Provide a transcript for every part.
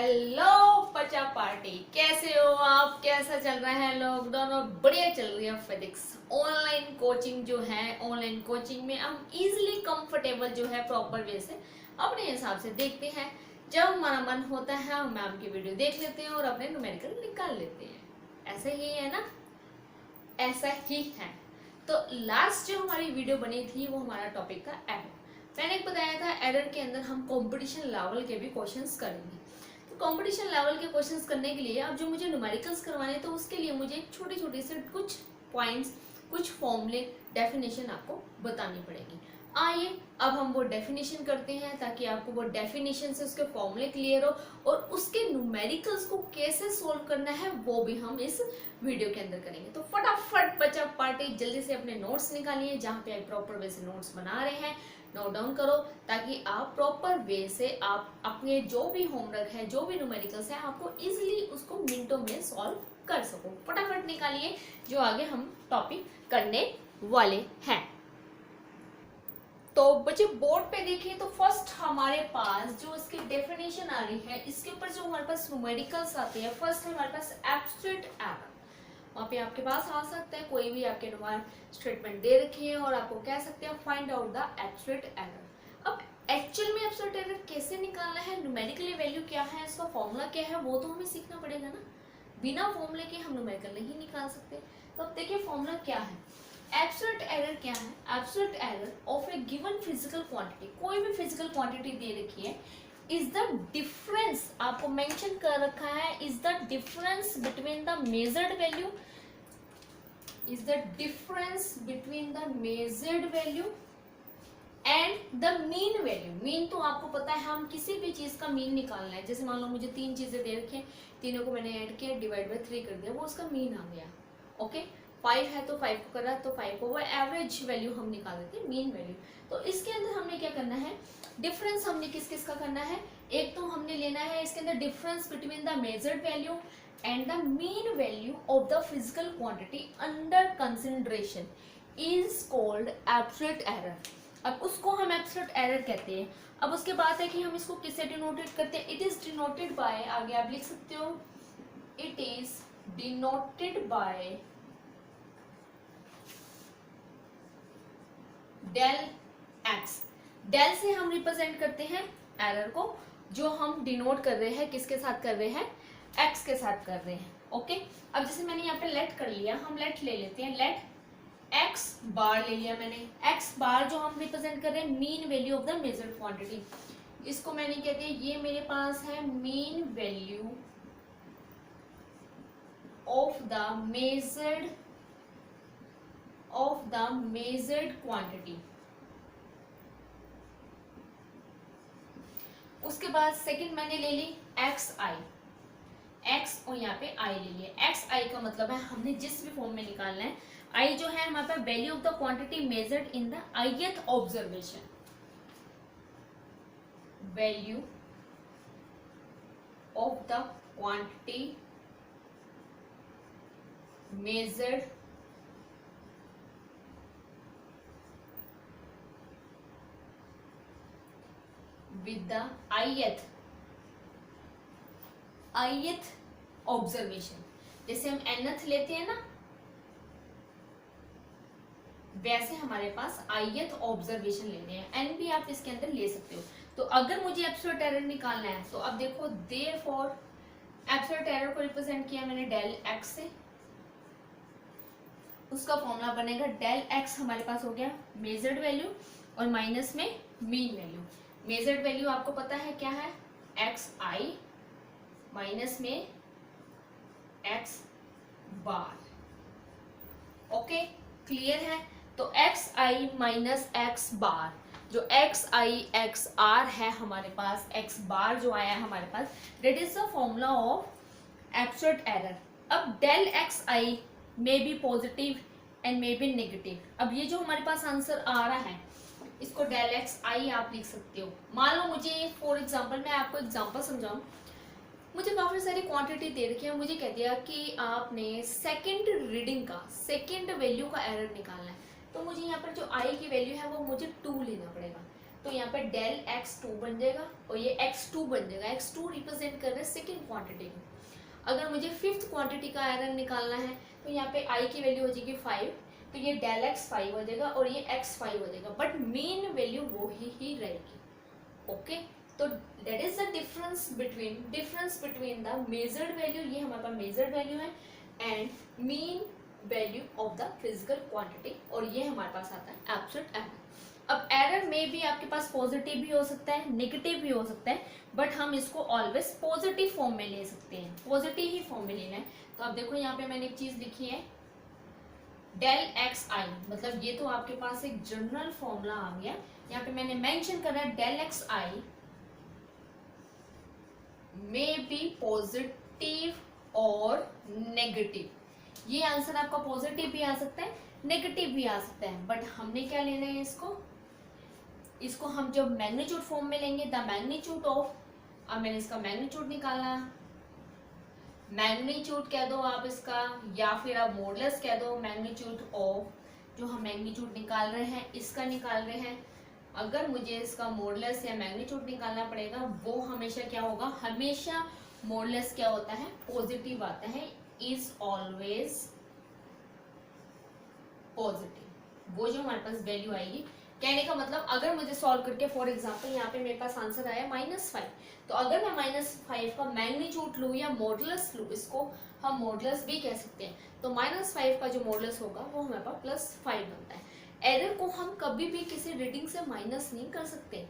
Hello बच्चा party, कैसे हो आप? कैसा चल रहा है? लॉकडाउन और बढ़िया चल रही है फिजिक्स ऑनलाइन कोचिंग जो है। ऑनलाइन कोचिंग में हम इजीली कंफर्टेबल जो है प्रॉपर वे से अपने हिसाब से देखते हैं। जब हमारा मन होता है हम मैम की वीडियो देख लेते हैं और अपने न्यूमेरिकल निकाल लेते हैं। ऐसा ही है ना? ऐसा ही है। तो लास्ट जो हमारी वीडियो बनी थी वो हमारा टॉपिक था एरर। मैंने बताया था एरर के अंदर हम कंपटीशन लेवल के भी क्वेश्चंस करेंगे। तो कंपटीशन लेवल के क्वेश्चंस करने के लिए अब जो मुझे न्यूमेरिकल्स करवाने तो उसके लिए मुझे छोटे छोटे से कुछ पॉइंट्स, कुछ फॉर्मूले, डेफिनेशन आपको बतानी पड़ेगी। आइए अब हम वो डेफिनेशन करते हैं ताकि आपको वो डेफिनेशन से उसके फॉर्मूले क्लियर हो और उसके न्यूमेरिकल्स को कैसे सोल्व करना है वो भी हम इस वीडियो के अंदर करेंगे। तो फटाफट बच्चा पार्टी जल्दी से अपने नोट्स निकालिए, जहाँ पे आप प्रॉपर वे से नोट्स बना रहे हैं नोट डाउन करो ताकि आप प्रॉपर वे से आप अपने जो भी होमवर्क है, जो भी न्यूमेरिकल्स है, आपको इजीली उसको मिनटों में सॉल्व कर सको। फटाफट निकालिए जो आगे हम टॉपिक करने वाले हैं। तो बच्चे बोर्ड पे देखिए तो फर्स्ट हमारे पास जो इसकी डेफिनेशन आ रही है, इसके ऊपर जो हमारे पास न्यूमेरिकल्स आते हैं, फर्स्ट हमारे पास एब्सोल्यूट एरर। वहाँ पे आपके पास आ सकता है कोई भी आपके नुमान स्टेटमेंट दे रखी है और आपको कह सकते हैं find out the absolute error. अब एक्चुअल में एब्सोल्यूट एरर कैसे निकालना है, न्यूमेरिकली वैल्यू क्या है, इसका फॉर्मूला क्या है, वो तो हमें सीखना पड़ेगा ना। बिना फॉर्मूले के हम न्यूमेरिकल नहीं निकाल सकते। तो अब देखिए फॉर्मूला क्या है। एब्सोल्यूट एरर क्या है? Absolute error of A given physical quantity, कोई भी फिजिकल क्वांटिटी दे रखी है, इज द डिफरेंस, आपको मेंशन कर रखा है, is the difference between the measured value, is the difference between the measured value and the mean value. Mean तो आपको पता है, हम किसी भी चीज का मीन निकालना है। जैसे मान लो मुझे तीन चीजें दे रखी हैं, तीनों को मैंने ऐड किया, डिवाइड बाय 3 कर दिया, वो उसका मीन आ गया। ओके, 5 है तो 5 को करा तो 5 को वो एवरेज वैल्यू हम निकाल देते हैं, मीन वैल्यू। तो इसके अंदर हमने क्या करना है, डिफरेंस हमने किस किस का करना है, एक तो हमने लेना है इसके अंदर difference between the measured value and the mean value of the physical quantity under consideration is called absolute error. अब उसको हम एब्सोल्यूट एरर कहते हैं। अब उसके बाद है कि हम इसको किससे डिनोटेड करते हैं, इट इज डिनोटेड बाय, आगे आप लिख सकते हो, it is denoted by del x. Del से हम रिप्रेजेंट करते हैं एरर को, जो हम डिनोट कर रहे हैं किसके साथ कर रहे हैं, एक्स के साथ कर रहे हैं। ओके, अब जैसे मैंने यहाँ पे लेट कर लिया, हम लेट ले लेते हैं, लेट एक्स बार ले लिया मैंने। एक्स बार जो हम रिप्रेजेंट कर रहे हैं mean value of the measured quantity, इसको मैंने क्या दिया, ये मेरे पास है mean value of the measured quantity. उसके बाद सेकंड मैंने ले ली एक्स आई, एक्स और यहाँ पे आई ले लिया। एक्स आई का मतलब है हमने जिस भी फॉर्म में निकालना है, आई जो है हमारे पास value of the quantity measured in the ith observation, value of the quantity measured with the ith observation. जैसे हम nth लेते हैं ना, वैसे हमारे पास ith ऑब्जर्वेशन लेने हैं। n भी आप इसके अंदर ले सकते हो। तो अगर मुझे एब्सोल्यूट एरर निकालना है तो अब देखो, देयरफॉर एब्सोल्यूट एरर को रिप्रेजेंट किया मैंने डेल x से, उसका फॉर्मूला बनेगा डेल x हमारे पास हो गया मेजर्ड वैल्यू और माइनस में मीन वैल्यू। मेजर्ड वैल्यू आपको पता है क्या है, एक्स आई माइनस में एक्स बार। ओके, क्लियर है? तो एक्स आई माइनस एक्स बार, जो एक्स आई एक्स आर है हमारे पास, एक्स बार जो आया है हमारे पास, that is the formula of absolute error. अब del x I may be positive and may be negative. अब ये जो हमारे पास आंसर आ रहा है, इसको डेल एक्स आई आप लिख सकते हो। मान लो मुझे फॉर एग्जांपल, मैं आपको एग्जांपल समझाऊं, मुझे काफी सारी क्वांटिटी दे रखी है, मुझे कह दिया कि आपने सेकंड रीडिंग का, सेकंड वैल्यू का एरर निकालना है, तो मुझे यहाँ पर जो आई की वैल्यू है वो मुझे 2 लेना पड़ेगा। तो यहाँ पे डेल x2 बन जाएगा और ये x2 बन जाएगा। x2 रिप्रेजेंट कर रहे हैं सेकेंड क्वांटिटी को। अगर मुझे फिफ्थ क्वांटिटी का आयरन निकालना है तो यहाँ पे I की वैल्यू हो जाएगी 5, तो ये डेल x 5 हो जाएगा और ये x 5 हो जाएगा, बट मेन वैल्यू वो ही रहेगी। ओके, तो that is the difference between the measured value, ये हमारे पास मेजर्ड वैल्यू है, and mean value of the physical quantity, और ये हमारे पास आता है एब्सोल्यूट एरर। अब एरर में भी आपके पास पॉजिटिव भी हो सकता है, नेगेटिव भी हो सकता है, बट हम इसको ऑलवेज पॉजिटिव फॉर्म में ले सकते हैं, पॉजिटिव ही फॉर्म में लेना है। तो अब देखो यहाँ पे मैंने एक चीज लिखी है डेल एक्स आई, मतलब ये तो आपके पास एक जनरल फॉर्मूला आ गया। यहाँ पे मैंने मेंशन करना है del x I may be positive और नेगेटिव। ये आंसर आपका पॉजिटिव भी आ सकता है, नेगेटिव भी आ सकता है, बट हमने क्या लेना है इसको हम जब मैग्नीट्यूड फॉर्म में लेंगे, द मैग्नीट्यूड ऑफ, अब मैंने इसका मैग्नीट्यूड निकाला, मैग्नीट्यूड कह दो आप इसका, या फिर आप मॉडुलस कह दो, मैग्नीट्यूड ऑफ जो हम मैग्नीट्यूड निकाल रहे हैं इसका निकाल रहे हैं। अगर मुझे इसका मॉडुलस या मैग्नीट्यूड निकालना पड़ेगा, वो हमेशा क्या होगा, हमेशा मॉडुलस क्या होता है, पॉजिटिव आता है, इज ऑलवेज पॉजिटिव। वो जो हमारे पास वैल्यू आएगी, कहने का मतलब अगर मुझे सॉल्व करके, फॉर एग्जांपल यहाँ पे मेरे पास आंसर आया -5, तो अगर मैं -5 का मैग्नीट्यूड लूँ या मॉडुलस लूँ, इसको हम मॉडुलस भी कह सकते हैं, तो -5 का जो मॉडुलस होगा वो हमारे पास +5 बनता है। एरर को हम कभी भी किसी रीडिंग से माइनस नहीं कर सकते।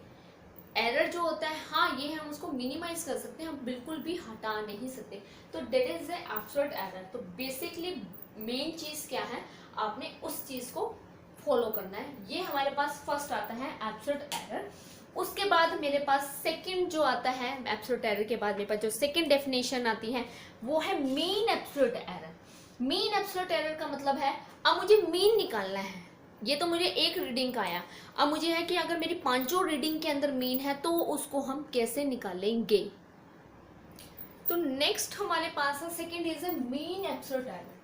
एरर जो होता है, हाँ ये हम उसको मिनिमाइज कर सकते हैं, हम बिल्कुल भी हटा नहीं सकते, तो that is the absolute error. तो बेसिकली मेन चीज क्या है, आपने उस चीज को फॉलो करना है। ये हमारे पास फर्स्ट आता है एब्सोल्यूट एरर। उसके बाद मेरे पास सेकंड जो आता है, एब्सोल्यूट एरर के बाद मेरे पास जो सेकंड डेफिनेशन आती है वो है mean absolute error. Mean absolute error का मतलब है, अब मुझे मीन निकालना है, ये तो मुझे एक रीडिंग का आया, अब मुझे है कि अगर मेरी पांचों रीडिंग के अंदर मीन है तो उसको हम कैसे निकालेंगे। तो नेक्स्ट हमारे पास है second is a mean absolute error.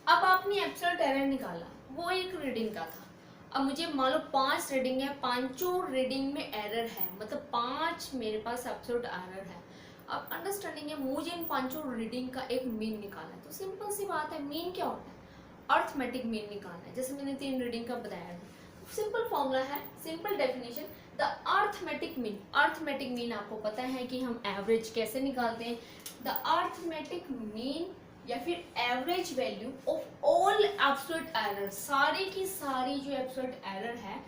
अब आपने एब्सोल्यूट एरर निकाला, वो एक रीडिंग का था, अब मुझे मान लो 5 रीडिंग है, पांचों रीडिंग में एरर है, मतलब 5 मेरे पास एब्सोल्यूट एरर है। अब अंडरस्टैंडिंग है, मुझे इन पांचों रीडिंग का एक मीन निकालना है। तो सिंपल सी बात है, मीन क्या होता है, अर्थमेटिक मीन निकालना है, जैसे मैंने 3 रीडिंग का बताया था। सिंपल फॉर्मूला है, simple definition, the arithmetic mean. Arithmetic mean आपको पता है कि हम एवरेज कैसे निकालते हैं, द अर्थमेटिक मीन या फिर average value of all absolute error, सारी की सारी जो एब्सोल्यूट एरर है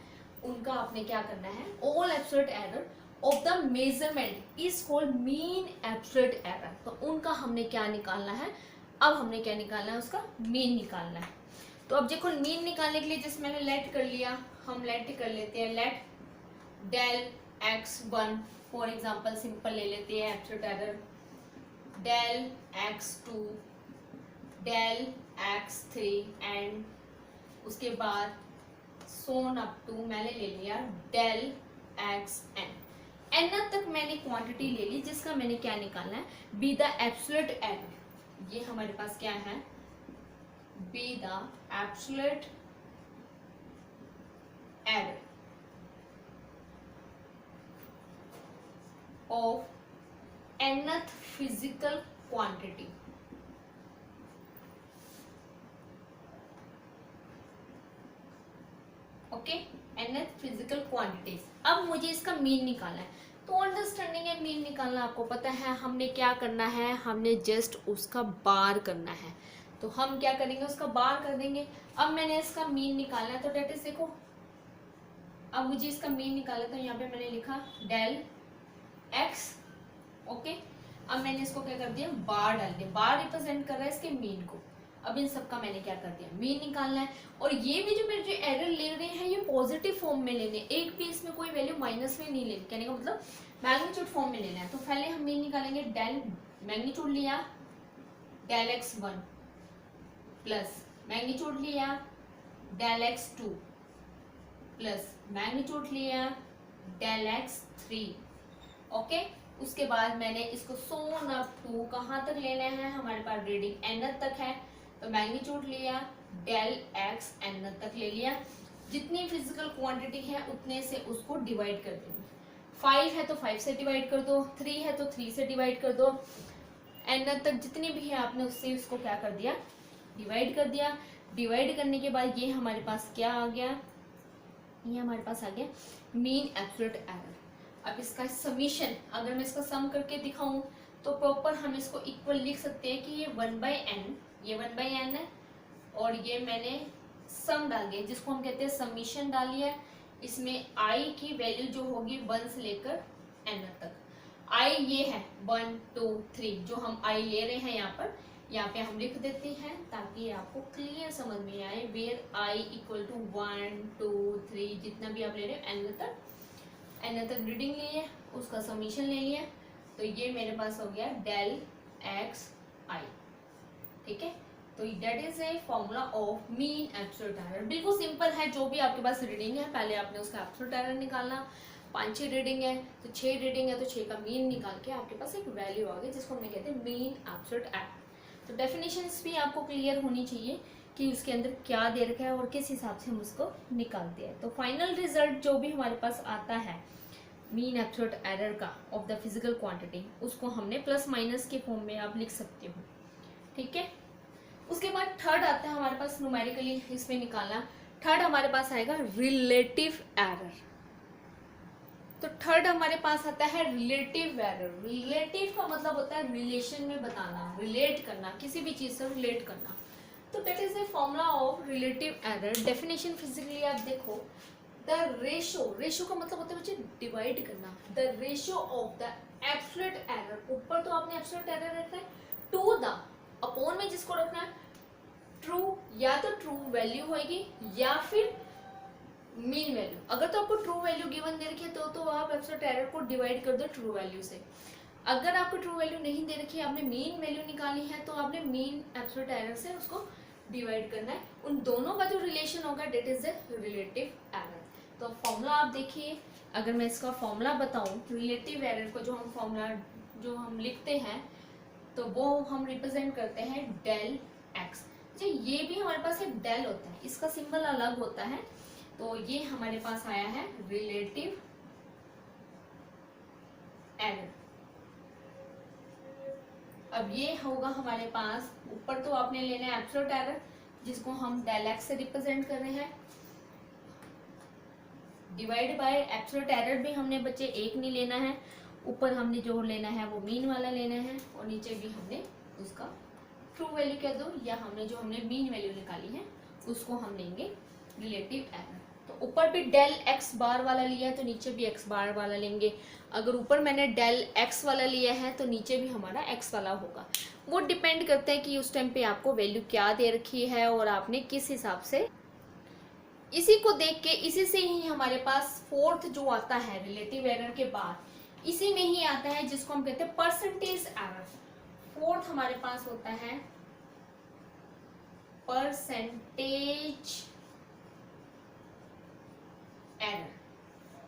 उनका आपने क्या करना है, all absolute error of the measurement is called mean absolute error. तो उनका हमने क्या निकालना है, अब हमने क्या निकालना है, उसका मीन निकालना है। तो अब देखो मीन निकालने के लिए जैसे मैंने लेट कर लिया, हम लेट कर लेते हैं, let del x1 for example simple ले लेते हैं absolute error, del x2, del x3 and उसके बाद सोन अप टू मैंने ले लिया डेल xn, n तक मैंने क्वांटिटी ले ली जिसका मैंने क्या निकालना है, बी द एब्सोल्यूट एरर। ये हमारे पास क्या है, be the absolute error of nth physical quantity. Okay, nth physical quantities. अब मुझे इसका मीन निकालना है, तो अंडरस्टैंडिंग है, मीन निकालना आपको पता है, हमने क्या करना है, हमने जस्ट उसका बार करना है। तो हम क्या करेंगे, उसका बार कर देंगे। अब मैंने इसका मीन निकालना है, तो डेट इज देखो, अब मुझे इसका मीन निकाला, तो यहाँ पे मैंने लिखा डेल एक्स। ओके, अब मैंने इसको क्या कर दिया, बार डाल दिया, बार रिप्रेजेंट कर रहा है इसके मीन को। अब इन सबका मैंने क्या कर दिया, मीन निकालना है। और ये भी जो मेरे जो एरर ले रहे हैं ये पॉजिटिव फॉर्म में लेने, एक भी इसमें कोई वैल्यू माइनस में नहीं लेनी, कहने का मतलब मैग्नीट्यूड फॉर्म में लेना है। तो पहले हम मीन निकालेंगे, डेल मैग्नीट्यूड लिया डेल x1 प्लस मैग्नीट्यूड लिया डेल x2 प्लस मैग्नीट्यूड लिया डेल x3। ओके, उसके बाद मैंने इसको सोन अप टू कहाँ तक लेना है, हमारे पास रीडिंग n तक है, तो मैग्नीट्यूड लिया डेल x n तक ले लिया। जितनी फिजिकल क्वांटिटी है उतने से उसको डिवाइड कर देंगे। 5 है तो 5 से डिवाइड कर दो, 3 है तो 3 से डिवाइड कर दो, एन तक जितनी भी है आपने उससे उसको क्या कर दिया, डिवाइड कर दिया। डिवाइड करने के बाद ये हमारे पास क्या आ गया, ये हमारे पास आ गया मीन एब्सोल्यूट एरर। अब इसका समीशन अगर मैं इसका सम करके दिखाऊं तो प्रॉपर हम इसको इक्वल लिख सकते हैं कि ये 1/n, ये 1/n है और ये मैंने सम डाल दिया जिसको हम कहते हैं समीशन डालिए। इसमें आई की वैल्यू जो होगी 1 से लेकर n तक। आई ये है 1 2 3 जो हम आई ले रहे हैं यहाँ पे हम लिख देते हैं ताकि आपको क्लियर समझ में आए। वेयर आई इक्वल टू 1 2 3 जितना भी आप ले रहे हो n तक रीडिंग लिए, उसका समीशन ले लिया, तो ये मेरे पास हो गया डेल एक्स आई। ठीक है, तो that is a formula of mean absolute error. बिल्कुल सिंपल है, जो भी आपके पास रीडिंग है पहले आपने उसका एब्सोल्यूट एरर निकालना। 5-6 रीडिंग है तो 6 रीडिंग है तो 6 का मीन निकाल के आपके पास एक वैल्यू आ गई जिसको हमने कहते हैं मीन एब्सोल्यूट एरर। तो डेफिनेशंस भी आपको क्लियर होनी चाहिए कि उसके अंदर क्या दे रखा है और किस हिसाब से हम उसको निकालते हैं। तो फाइनल रिजल्ट जो भी हमारे पास आता है मीन एब्सोल्यूट एरर का ऑफ द फिजिकल क्वांटिटी, उसको हमने प्लस माइनस के फॉर्म में आप लिख सकते हो। ठीक है, उसके बाद थर्ड आता है हमारे पास न्यूमेरिकली इसमें निकालना। थर्ड हमारे पास आएगा रिलेटिव एरर। तो थर्ड हमारे पास आता है रिलेटिव एरर। रिलेटिव का मतलब होता है रिलेशन में बताना, रिलेट करना, किसी भी चीज से रिलेट करना। तो that is a formula of relative error. Definition physically आप देखो, द रेशो का मतलब होता है बच्चे डिवाइड करना। The ratio of the absolute error, ऊपर तो आपने एब्सोल्यूट एरर रखना है, टू द अपॉन में जिसको रखना है ट्रू, या तो ट्रू वैल्यू होगी या फिर मीन वैल्यू। अगर तो आपको ट्रू वैल्यू गिवन दे रखी है तो आप एब्सोल्यूट एरर को डिवाइड कर दो ट्रू वैल्यू से। अगर आपको ट्रू वैल्यू नहीं दे रखी है, आपने मीन वैल्यू निकाली है, तो आपने मीन एब्सोल्यूट एरर से उसको डिवाइड करना है। उन दोनों का जो रिलेशन होगा that is the relative error. तो फॉर्मूला आप देखिए, अगर मैं इसका फॉर्मूला बताऊं रिलेटिव एरर को, जो हम फॉर्मूला जो हम लिखते हैं तो वो हम रिप्रेजेंट करते हैं डेल एक्स। ये भी हमारे पास एक डेल होता है, इसका सिंबल अलग होता है। तो ये हमारे पास आया है रिलेटिव एरर। अब ये होगा हमारे पास, ऊपर तो आपने लेना है एब्सोल्यूट एरर जिसको हम डेल एक्स से रिप्रेजेंट कर रहे हैं, डिवाइड बाय एब्सोल्यूट एरर भी हमने बच्चे एक नहीं लेना है, ऊपर हमने जो लेना है वो मीन वाला लेना है और नीचे भी हमने उसका ट्रू वैल्यू कह दो या हमने मीन वैल्यू निकाली है उसको हम लेंगे रिलेटिव एरर। तो ऊपर भी डेल एक्स बार वाला लिया है तो नीचे भी एक्स बार वाला लेंगे। अगर ऊपर मैंने डेल एक्स वाला लिया है तो नीचे भी हमारा एक्स वाला होगा। वो डिपेंड करता है कि उस टाइम पे आपको वैल्यू क्या दे रखी है और आपने किस हिसाब से, इसी को देख के इसी से ही हमारे पास फोर्थ जो आता है रिलेटिव एरर के बाद इसी में ही आता है जिसको हम कहते हैं परसेंटेज एरर। फोर्थ हमारे पास होता है परसेंटेज एरर।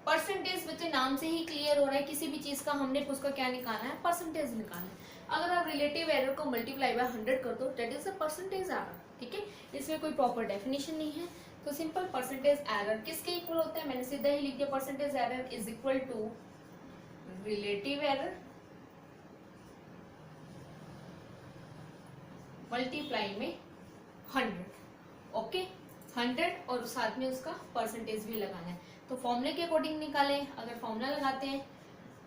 परसेंटेज बच्चे नाम से ही क्लियर हो रहा है, किसी भी चीज का हमने उसका क्या निकालना है, परसेंटेज निकालना है। अगर आप रिलेटिव एरर को मल्टीप्लाई बाय 100 कर दो that is a percentage error. ठीक है, इसमें कोई प्रॉपर डेफिनेशन नहीं है। तो सिंपल परसेंटेज एरर किसके इक्वल होता है, मैंने सीधा ही लिख दिया percentage error is equal to relative error multiply में 100। ओके, 100 और साथ में उसका परसेंटेज भी लगाना है। तो फॉर्मूले के अकॉर्डिंग निकालें, अगर फॉर्मूला लगाते हैं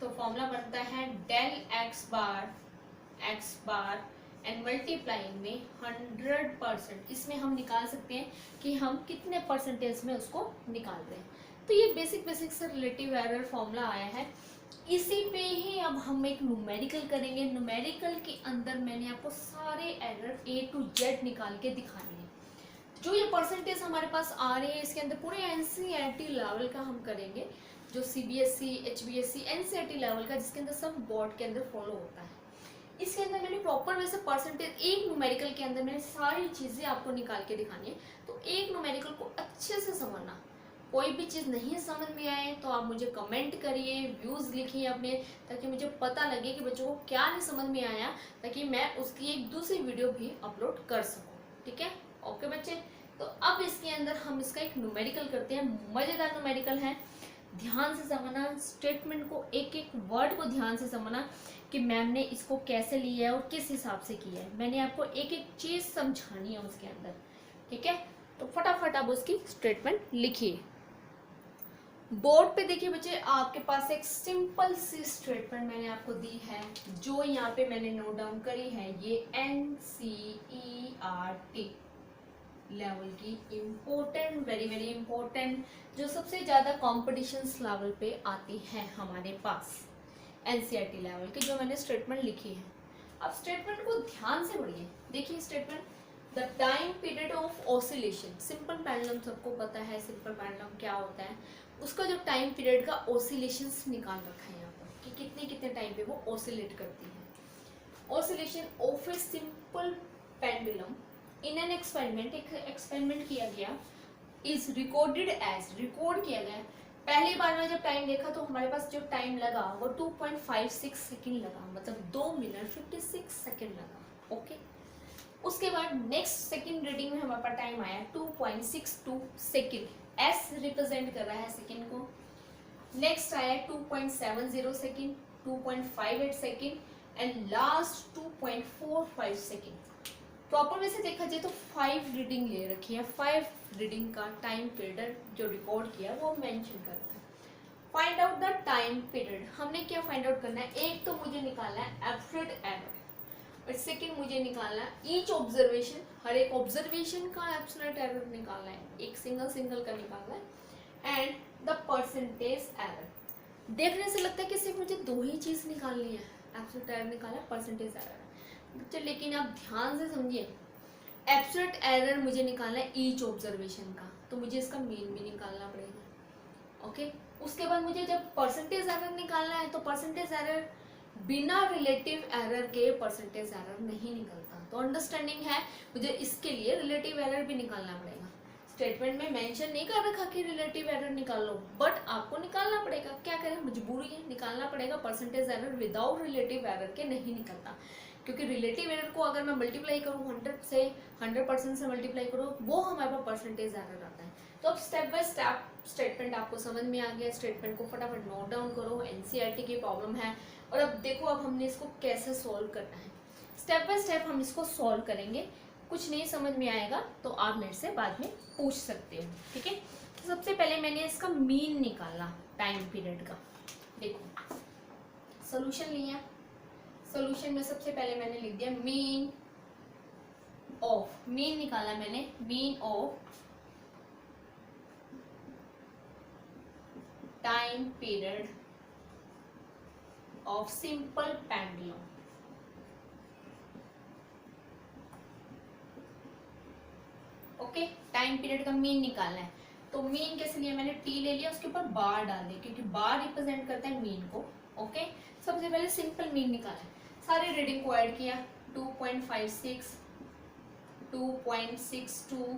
तो फॉर्मूला बनता है del x bar and multiply में 100%। इसमें हम निकाल सकते हैं कि हम कितने परसेंटेज में उसको निकाल रहे हैं। तो ये बेसिक से रिलेटिव एरर फॉर्मूला आया है। इसी पे ही अब हम एक न्यूमेरिकल करेंगे। न्यूमेरिकल के अंदर मैंने आपको सारे एरर A to Z निकाल के दिखाने हैं। जो ये परसेंटेज हमारे पास आ रहे हैं इसके अंदर पूरे NCERT लेवल का हम करेंगे, जो CBSE HBSE NCERT लेवल का जिसके अंदर सब बोर्ड के अंदर फॉलो होता है। इसके अंदर मैंने प्रॉपर वैसे परसेंटेज एक न्यूमेरिकल के अंदर मैंने सारी चीज़ें आपको निकाल के दिखानी है। तो एक न्यूमेरिकल को अच्छे से समझना, कोई भी चीज़ नहीं समझ में आए तो आप मुझे कमेंट करिए, व्यूज़ लिखिए अपने, ताकि मुझे पता लगे कि बच्चों को क्या नहीं समझ में आया, ताकि मैं उसकी एक दूसरी वीडियो भी अपलोड कर सकूँ। ठीक है, ओके बच्चे, तो अब इसके अंदर हम इसका एक न्यूमेरिकल करते हैं, मजेदार न्यूमेरिकल है। ध्यान से समझना, स्टेटमेंट को एक एक वर्ड को ध्यान से समझना कि मैम ने इसको कैसे लिया है और किस हिसाब से किया है। मैंने आपको एक एक चीज समझानी है उसके अंदर, ठीक है। तो फटाफट आप उसकी स्टेटमेंट लिखिए। बोर्ड पे देखिए बच्चे, आपके पास एक सिंपल सी स्टेटमेंट मैंने आपको दी है, जो यहाँ पे मैंने नोट डाउन करी है। ये NCERT लेवल की इम्पोर्टेंट, वेरी वेरी इम्पोर्टेंट, जो सबसे ज़्यादा कॉम्पिटिशन्स लेवल पे आती है हमारे पास, NCERT लेवल की जो मैंने स्टेटमेंट लिखी है। अब स्टेटमेंट को ध्यान से पढ़िए। देखिए statement, the time period of oscillation, simple pendulum सबको पता है सिंपल पेंडुलम क्या होता है, उसका जो टाइम पीरियड का ऑसिलेशंस निकाल रखा है यहाँ पर कि कितने कितने टाइम पे वो ऑसिलेट करती है। Oscillation of a simple pendulum in an experiment, एक एक्सपेरिमेंट किया गया, इज रिकॉर्डेड एज, रिकॉर्ड किया गया। पहली बार में जब टाइम देखा तो हमारे पास जो टाइम लगा वो 2.56 सेकेंड लगा, मतलब 2 मिनट 56 सेकेंड लगा। ओके, उसके बाद नेक्स्ट सेकेंड रीडिंग में हमारे पास टाइम आया 2.62 सेकेंड, एस रिप्रेजेंट कर रहा है सेकेंड को। नेक्स्ट आया 2.70 second, 2.58 second and last 2.45 second. Proper way से देखा जाए तो 5 रीडिंग ले रखी है, 5 रीडिंग का टाइम पीरियड जो रिकॉर्ड किया वो मेंशन कर रहा है। Find out the time period, हमने क्या फाइंड आउट करना है, एक तो मुझे निकालना है एब्सोल्यूट एरर, और सेकंड मुझे निकालना है ईच ऑब्जर्वेशन, हर एक ऑब्जर्वेशन का एब्सोल्यूट एरर निकालना है, एक सिंगल सिंगल का निकालना है, एंड द परसेंटेज एरर। देखने से लगता है कि सिर्फ मुझे दो ही चीज निकालनी है, एब्सोल्यूट एरर निकालना, परसेंटेज एरर। बच्चे लेकिन आप ध्यान से समझिए, एब्सोल्यूट एरर मुझे निकालना है ईच ऑब्जर्वेशन का, तो मुझे इसका मीन भी निकालना पड़ेगा। ओके, उसके बाद मुझे जब परसेंटेज एरर निकालना है तो परसेंटेज एरर बिना रिलेटिव एरर के परसेंटेज एरर नहीं निकलता। तो अंडरस्टैंडिंग है, मुझे इसके लिए रिलेटिव एरर भी निकालना पड़ेगा। स्टेटमेंट में मेंशन नहीं कर रखा कि रिलेटिव एरर निकालो, बट आपको निकालना पड़ेगा, क्या करें मजबूरी है, निकालना पड़ेगा। Percentage error without relative error के नहीं निकलता, क्योंकि रिलेटिव एरर को अगर मैं मल्टीप्लाई करूँ 100% से मल्टीप्लाई करूँ, वो हमारे पास परसेंटेज एरर आता है। तो अब स्टेप बाय स्टेप स्टेटमेंट आपको समझ में आ गया, स्टेटमेंट को फटाफट नोट डाउन करो, NCERT की प्रॉब्लम है। और अब देखो अब हमने इसको कैसे सॉल्व करना है, स्टेप बाय स्टेप हम इसको सॉल्व करेंगे। कुछ नहीं समझ में आएगा तो आप मेरे से बाद में पूछ सकते हो, ठीक है। तो सबसे पहले मैंने इसका मीन निकाला टाइम पीरियड का। देखो सोल्यूशन लिया, सोल्यूशन में सबसे पहले मैंने लिख दिया मीन ऑफ, मीन निकाला मैंने, mean of time period of simple pendulum. Okay, time period का मीन निकालना है, तो मीन कैसे लिया मैंने, टी ले लिया, उसके ऊपर बार डाल दिया क्योंकि बार रिप्रेजेंट करता है मीन को। ओके, सबसे पहले सिंपल मीन निकाला, सारी रीडिंग को ऐड किया, 2.56, 2.62,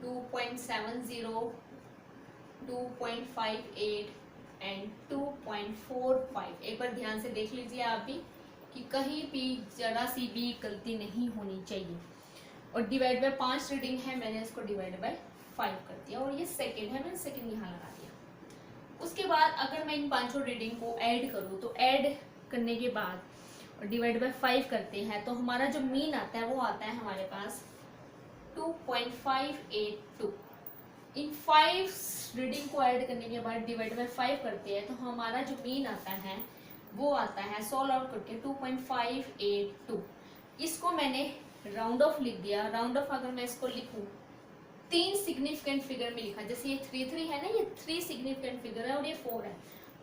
2.70, 2.58 एंड 2.45। एक बार ध्यान से देख लीजिए आप भी कि कहीं भी जरा सी भी गलती नहीं होनी चाहिए। और डिवाइड बाय 5 रीडिंग है, मैंने इसको डिवाइड बाय 5 कर दिया, और ये सेकेंड है, मैंने सेकेंड यहाँ लगा दिया। उसके बाद अगर मैं इन 5 रीडिंग को ऐड करूँ तो ऐड करने के बाद और डिवाइड बाय 5 करते हैं तो हमारा जो मीन आता है वो आता है हमारे पास 2.582। इन 5 रीडिंग को ऐड करने के बाद डिवाइड बाय 5 करते हैं तो हमारा जो मीन आता है वो आता है, सॉल्व आउट करके 2.582। इसको मैंने राउंड ऑफ लिख दिया। राउंड ऑफ अगर मैं इसको लिखूं 3 सिग्निफिकेंट फिगर में लिखा, जैसे ये 3 है ना, ये 3 सिग्निफिकेंट फिगर है और ये 4 है।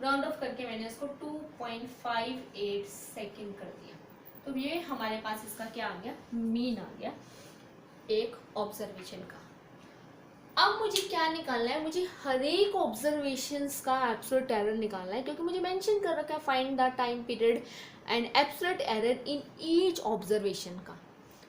राउंड ऑफ करके मैंने इसको 2.58 सेकेंड कर दिया, तो ये हमारे पास इसका क्या आ गया, मीन आ गया एक ऑब्जर्वेशन का। अब मुझे क्या निकालना है, मुझे हर एक ऑब्जर्वेशंस का एब्सोल्यूट एरर निकालना है, क्योंकि मुझे मेंशन कर रखा है find the time period and absolute error in each observation का,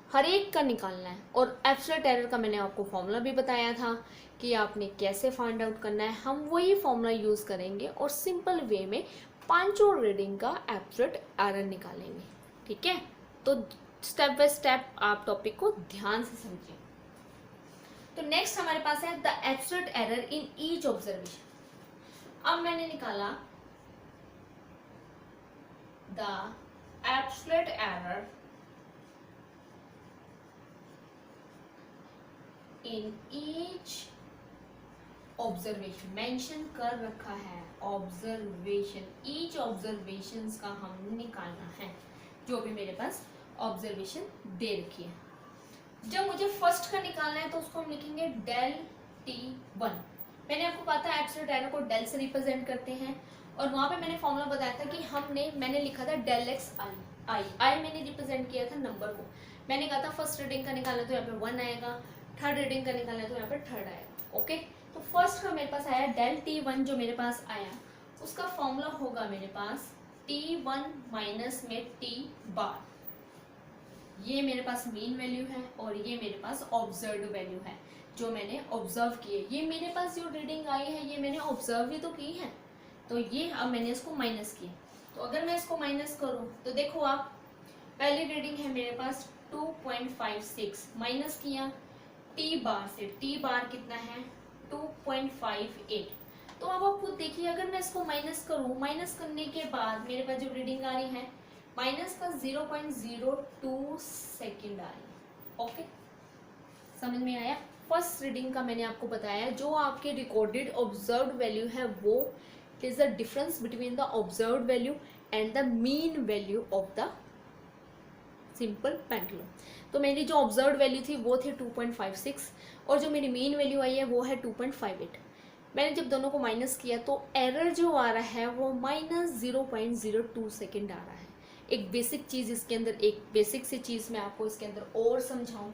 हर एक का निकालना है। और एब्सोल्यूट एरर का मैंने आपको फॉर्मूला भी बताया था कि आपने कैसे फाइंड आउट करना है, हम वही फॉर्मूला यूज़ करेंगे और सिंपल वे में 5 रीडिंग का एब्सोल्यूट एरर निकालेंगे, ठीक है। तो स्टेप बाय स्टेप आप टॉपिक को ध्यान से समझिए। तो नेक्स्ट हमारे पास है the absolute error in each observation. अब मैंने निकाला the absolute error in each observation, mention कर रखा है ऑब्जर्वेशन, ईच ऑब्जर्वेशन का हम निकालना है, जो भी मेरे पास ऑब्जर्वेशन दे रखी है। जब मुझे फर्स्ट का निकालना है तो उसको हम लिखेंगे डेल T1। मैंने आपको पता है एब्सोल्यूट एरर को डेल से रिप्रेजेंट करते हैं, और वहां पे मैंने फॉर्मूला बताया था कि मैंने लिखा था डेल एक्स आई मैंने रिप्रेजेंट किया था नंबर को। मैंने कहा था फर्स्ट रीडिंग का निकालना तो यहाँ पे 1 आएगा, थर्ड रीडिंग का निकालना तो यहाँ पे 3 आएगा। ओके, तो फर्स्ट का मेरे पास आया डेल T1, जो मेरे पास आया उसका फॉर्मूला होगा मेरे पास T1 माइनस में T बार। ये मेरे पास मीन वैल्यू है और ये मेरे पास ऑब्जर्व्ड वैल्यू है जो मैंने ऑब्जर्व की है। ये मेरे पास जो रीडिंग आई है ये मैंने ऑब्जर्व ही तो की है, तो ये अब मैंने इसको माइनस किया। तो अगर मैं इसको माइनस करूं तो देखो आप, पहली रीडिंग है मेरे पास 2.56, माइनस किया टी बार से, टी बार कितना है 2.58। तो अब आप खुद देखिए, अगर मैं इसको माइनस करूं, माइनस करने के बाद मेरे पास जो रीडिंग आ रही है माइनस का 0.02 सेकेंड आ रही है। ओके, समझ में आया? फर्स्ट रीडिंग का मैंने आपको बताया, जो आपके रिकॉर्डेड ऑब्जर्व्ड वैल्यू है वो is the difference between the observed value and the mean value of the simple pendulum. तो मेरी जो ऑब्जर्व्ड वैल्यू थी वो थी 2.56 और जो मेरी मीन वैल्यू आई है वो है 2.58। मैंने जब दोनों को माइनस किया तो एरर जो आ रहा है वो माइनस 0.02 सेकेंड आ रहा है। एक बेसिक चीज इसके अंदर, एक बेसिक सी चीज मैं आपको इसके अंदर और समझाऊं।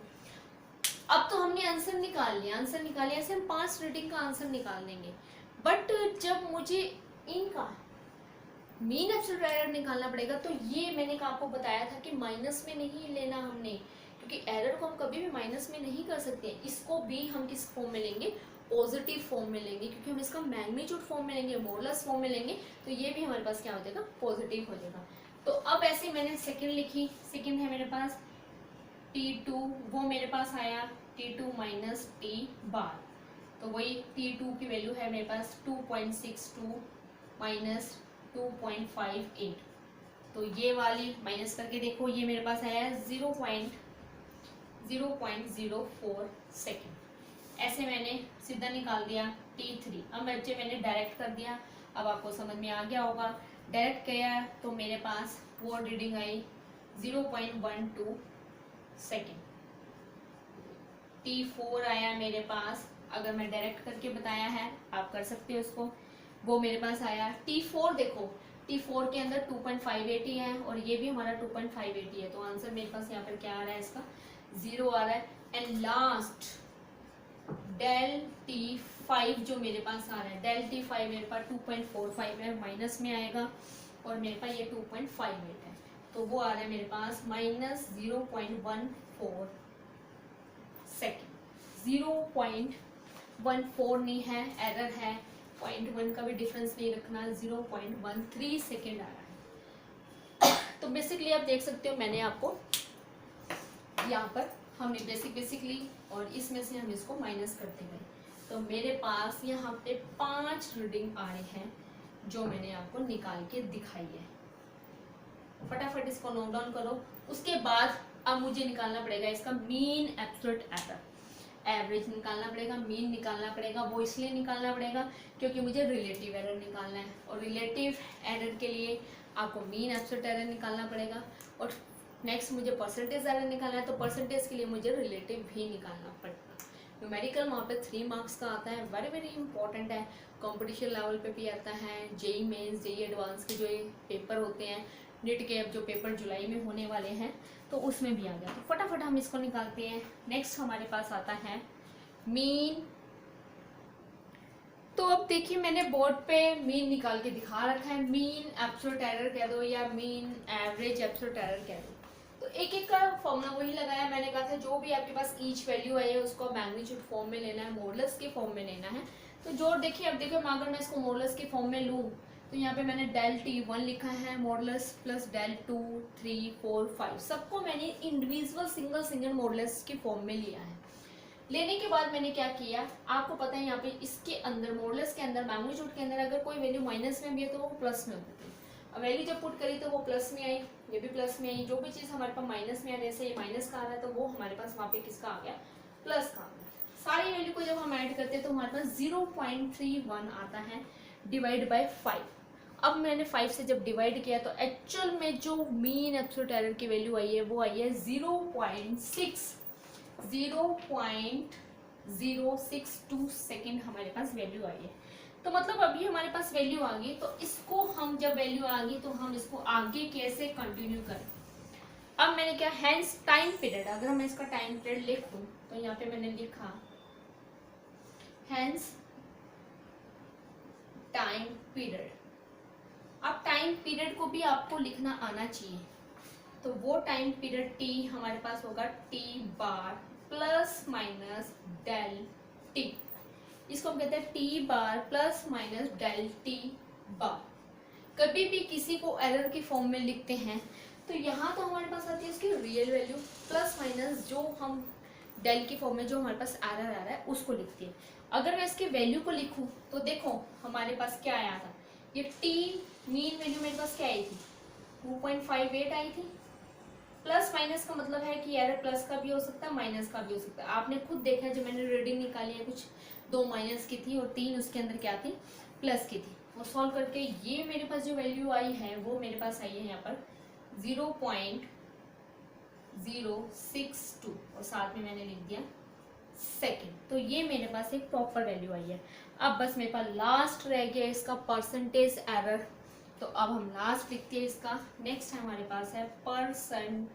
अब तो हमने आंसर निकाल लिया, ऐसे हम 5 रीडिंग का आंसर निकाल लेंगे, बट जब मुझे इनका मीन एब्सोल्यूट एरर निकालना पड़ेगा तो ये मैंने आपको बताया था कि माइनस में नहीं लेना हमने, क्योंकि एरर को हम कभी भी माइनस में नहीं कर सकते। इसको भी हम किस फॉर्म में लेंगे, पॉजिटिव फॉर्म में लेंगे, क्योंकि हम इसका मैग्नीट्यूड फॉर्म में लेंगे, मॉडुलस फॉर्म में लेंगे, तो ये भी हमारे पास क्या हो जाएगा, पॉजिटिव हो जाएगा। तो अब ऐसे मैंने सेकंड लिखी, सेकंड है मेरे पास T2, वो मेरे पास आया T2 माइनस T बार। तो वही T2 की वैल्यू है मेरे पास 2.62 माइनस 2.58। तो ये वाली माइनस करके देखो, ये मेरे पास आया 0.04 सेकेंड। ऐसे मैंने सीधा निकाल दिया T3। अब बच्चे मैंने डायरेक्ट कर दिया, अब आपको समझ में आ गया होगा। डायरेक्ट किया तो मेरे पास वो रीडिंग आई 0.12 सेकेंड। T4 आया मेरे पास, अगर मैं डायरेक्ट करके बताया है आप कर सकते हो उसको, वो मेरे पास आया T4। देखो T4 के अंदर 2.580 है और ये भी हमारा 2.580 है, तो आंसर मेरे पास यहाँ पर क्या आ रहा है, इसका 0 आ रहा है। एंड लास्ट डेल T5 जो मेरे पास आ रहा है, डेल T5 मेरे पास 2.45 है, माइनस में आएगा, और मेरे पास ये 2.58 है, तो वो आ रहा है मेरे पास माइनस 0.14 सेकेंड। 0.14 नहीं है, एरर है, 0.1 का भी डिफरेंस नहीं रखना, 0.13 सेकेंड आ रहा है। तो बेसिकली आप देख सकते हो, मैंने आपको यहाँ पर हमने बेसिकली और इसमें से हम इसको माइनस करते गए, तो मेरे पास यहाँ पे 5 रीडिंग आ रही हैं जो मैंने आपको निकाल के दिखाई है। फटाफट इसको नोट डाउन करो। उसके बाद अब मुझे निकालना पड़ेगा इसका मीन एब्सोल्यूट एरर, एवरेज निकालना पड़ेगा, मीन निकालना पड़ेगा। वो इसलिए निकालना पड़ेगा क्योंकि मुझे रिलेटिव एरर निकालना है, और रिलेटिव एरर के लिए आपको मीन एब्सोल्यूट एरर निकालना पड़ेगा, और नेक्स्ट मुझे परसेंटेज एरर निकालना है, तो परसेंटेज के लिए मुझे रिलेटिव भी निकालना पड़ेगा। न्यूमेरिकल वहाँ पे 3 मार्क्स का आता है, वेरी वेरी इंपॉर्टेंट है, कंपटीशन लेवल पे भी आता है। जेई मेंस, जेई एडवांस के जो ये पेपर होते हैं, नीट के अब जो पेपर जुलाई में होने वाले हैं, तो उसमें भी आ गया। तो फटाफट हम इसको निकालते हैं। नेक्स्ट हमारे पास आता है मीन। तो अब देखिए मैंने बोर्ड पे मीन निकाल के दिखा रखा है, मीन एब्सोल्यूट एरर कह दो या मीन एवरेज एब्सोल्यूट एरर कह दो, तो एक एक का फॉर्मूला वही लगाया। मैंने कहा था जो भी आपके पास ईच वैल्यू आई है उसको मैग्नीट्यूड फॉर्म में लेना है, मॉडुलस के फॉर्म में लेना है। तो जो देखिए, अब देखिए अगर मैं इसको मॉडुलस के फॉर्म में लूँ तो यहाँ पे मैंने डेल T1 लिखा है मॉडुलस प्लस डेल 2, 3, 4, 5 सबको मैंने इंडिविजुअल सिंगल मॉडुलस के फॉर्म में लिया है। लेने के बाद मैंने क्या किया, आपको पता है यहाँ पे इसके अंदर मॉडुलस के अंदर मैग्नीट्यूड के अंदर अगर कोई वैल्यू माइनस में भी है तो वो प्लस में होती है। अब वैल्यू जब पुट करी तो वो प्लस में आई, ये भी प्लस में आई, जो भी चीज़ हमारे पास माइनस में आ, जैसे ये माइनस का आ रहा है तो वो हमारे पास वहाँ पे किसका आ गया, प्लस का आ गया। सारी वैल्यू को जब हम ऐड करते हैं तो हमारे पास 0.31 आता है डिवाइड बाय 5। अब मैंने 5 से जब डिवाइड किया तो एक्चुअल में जो मीन एब्सोल्यूट एरर की वैल्यू आई है वो आई है 0.062 सेकेंड हमारे पास वैल्यू आई है। तो मतलब अभी हमारे पास वैल्यू आ गई, तो इसको हम जब वैल्यू आ गई तो हम इसको आगे कैसे कंटिन्यू करें। अब मैंने क्या, हैंस टाइम पीरियड, अगर मैं इसका टाइम पीरियड लिखूं तो यहाँ पे मैंने लिखा हैंस टाइम पीरियड। अब टाइम पीरियड को भी आपको लिखना आना चाहिए, तो वो टाइम पीरियड टी हमारे पास होगा T bar plus minus del T. इसको हम कहते हैं T bar plus minus del T bar. कभी भी किसी को एरर की फॉर्म में लिखते हैं तो यहाँ तो हमारे पास आती है इसकी रियल वैल्यू प्लस माइनस जो हम डेल की फॉर्म में जो हमारे पास एरर आ रहा है उसको लिखती है। अगर मैं इसके वैल्यू को लिखूं तो देखो हमारे पास क्या आया था, ये टी मीन वैल्यू मेरे पास क्या आई थी 2.58 आई थी। प्लस माइनस का मतलब है कि एरर प्लस का भी हो सकता है माइनस का भी हो सकता है। आपने खुद देखा है, जो मैंने रीडिंग निकाली है कुछ 2 माइनस की थी और 3 उसके अंदर क्या थी, प्लस की थी। और सॉल्व करके ये मेरे पास जो वैल्यू आई है वो मेरे पास आई है यहाँ पर 0.062 और साथ में मैंने लिख दिया सेकेंड। तो ये मेरे पास एक प्रॉपर वैल्यू आई है। अब बस मेरे पास लास्ट रह गया इसका परसेंटेज एरर, तो अब हम लास्ट लिखते हैं इसका। नेक्स्ट हमारे पास है परसेंटेज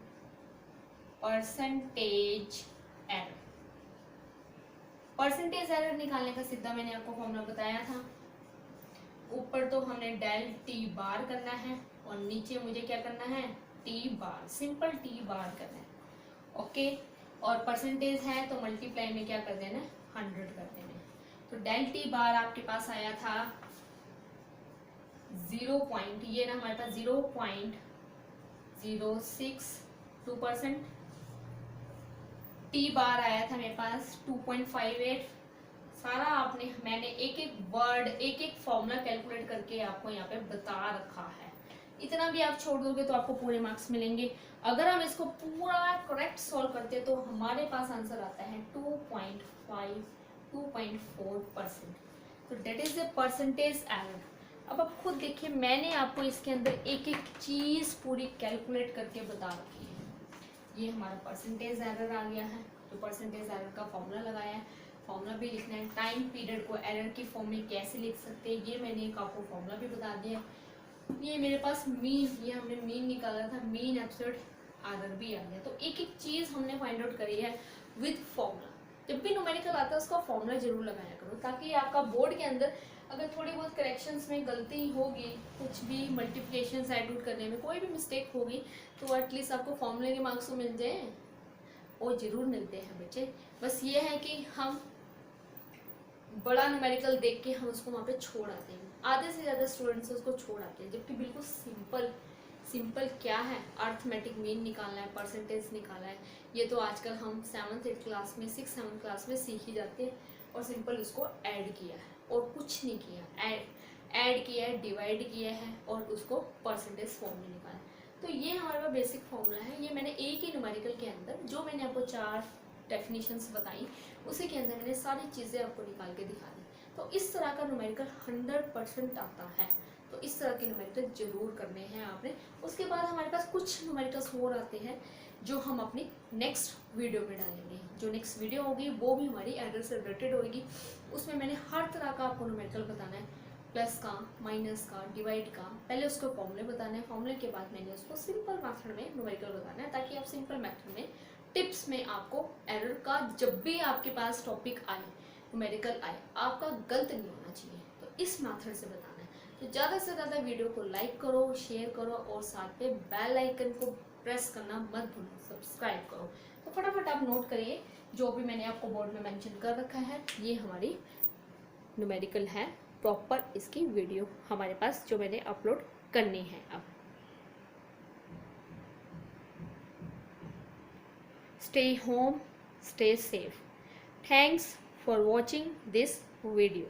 एरर। परसेंटेज एरर निकालने का सीधा मैंने आपको फॉर्मूला बताया था। ऊपर तो हमने डेल टी बार करना है और नीचे मुझे क्या करना है, T bar, simple T bar करना है। ओके, और परसेंटेज है तो मल्टीप्लाई में क्या कर देना है, 100 कर देना है। तो डेल टी बार आपके पास आया था 0 पॉइंट, ये ना हमारे पास 0.062%। टी बार आया था मेरे पास 2.58। सारा मैंने एक एक वर्ड एक एक फॉर्मूला कैलकुलेट करके आपको यहाँ पे बता रखा है। इतना भी आप छोड़ दोगे तो आपको पूरे मार्क्स मिलेंगे। अगर हम इसको पूरा करेक्ट सॉल्व करते हैं तो हमारे पास आंसर आता है 2.4%। तो that is the percentage error. अब आप खुद देखिए, मैंने आपको इसके अंदर एक एक चीज़ पूरी कैलकुलेट करके बता रखी है। ये हमारा परसेंटेज एरर आ गया है, तो परसेंटेज एरर का फॉर्मूला लगाया है, फॉर्मूला भी लिखना है। टाइम पीरियड को एरर की फॉर्म में कैसे लिख सकते हैं ये मैंने एक आपको फॉर्मूला भी बता दिया। ये मेरे पास मीन, ये हमने मीन निकाला था, मीन एब्सोल्यूट एरर भी आ गया। तो एक एक चीज़ हमने फाइंड आउट करी है विद फॉर्मूला। जब भी न्यूमेरिकल आता है उसका फॉर्मूला जरूर लगाया करो, ताकि आपका बोर्ड के अंदर अगर थोड़ी बहुत करेक्शंस में गलती होगी, कुछ भी मल्टीप्लिकेशन ऐड आउट करने में कोई भी मिस्टेक होगी, तो एटलीस्ट आपको फॉर्मूले के मार्क्स तो मिल जाए। वो जरूर मिलते हैं बच्चे। बस ये है कि हम बड़ा न्यूमेरिकल देख के हम उसको वहाँ पे छोड़ आते हैं, आधे से ज़्यादा स्टूडेंट्स उसको छोड़ आते हैं, जबकि बिल्कुल सिंपल क्या है, अर्थमेटिक मीन निकालना है, परसेंटेज निकालना है। ये तो आजकल हम 7th-8th क्लास में 6th-7th क्लास में सीख ही जाते हैं। और सिंपल उसको ऐड किया है और कुछ नहीं किया, ऐड किया है, डिवाइड किया है और उसको परसेंटेज फॉर्म में निकाला। तो ये हमारा बेसिक फॉर्मूला है। ये मैंने एक ही न्यूमेरिकल के अंदर जो मैंने आपको 4 डेफिनेशंस बताई, उसी के अंदर मैंने सारी चीज़ें आपको निकाल के दिखा दी। तो इस तरह का न्यूमेरिकल 100% आता है, तो इस तरह के न्यूमेरिकल जरूर करने हैं आपने। उसके बाद हमारे पास कुछ न्यूमेरिकल्स और आते हैं जो हम अपनी नेक्स्ट वीडियो में डालेंगे। जो नेक्स्ट वीडियो होगी वो भी हमारी एरर से रिलेटेड होगी। उसमें मैंने हर तरह का आपको न्यूमेरिकल बताना है, प्लस का, माइनस का, डिवाइड का। पहले उसको फॉर्मूले बताना है, फॉर्मूले के बाद मैंने उसको सिंपल मेथड में न्यूमेरिकल बताना है, ताकि आप सिंपल मेथड में टिप्स में आपको एरर का जब भी आपके पास टॉपिक आए, न्यूमेरिकल आए, आपका गलत नहीं होना चाहिए। तो इस मेथड से बताना है। तो ज़्यादा से ज़्यादा वीडियो को लाइक करो, शेयर करो और साथ में बेल आइकन को प्रेस करना मत भूलो, सब्सक्राइब करो। तो फटाफट आप नोट करिए जो भी मैंने आपको बोर्ड में मेंशन कर रखा है। ये हमारी न्यूमेरिकल है, प्रॉपर इसकी वीडियो हमारे पास जो मैंने अपलोड करनी है। अब stay home, stay safe, Thanks for watching this video.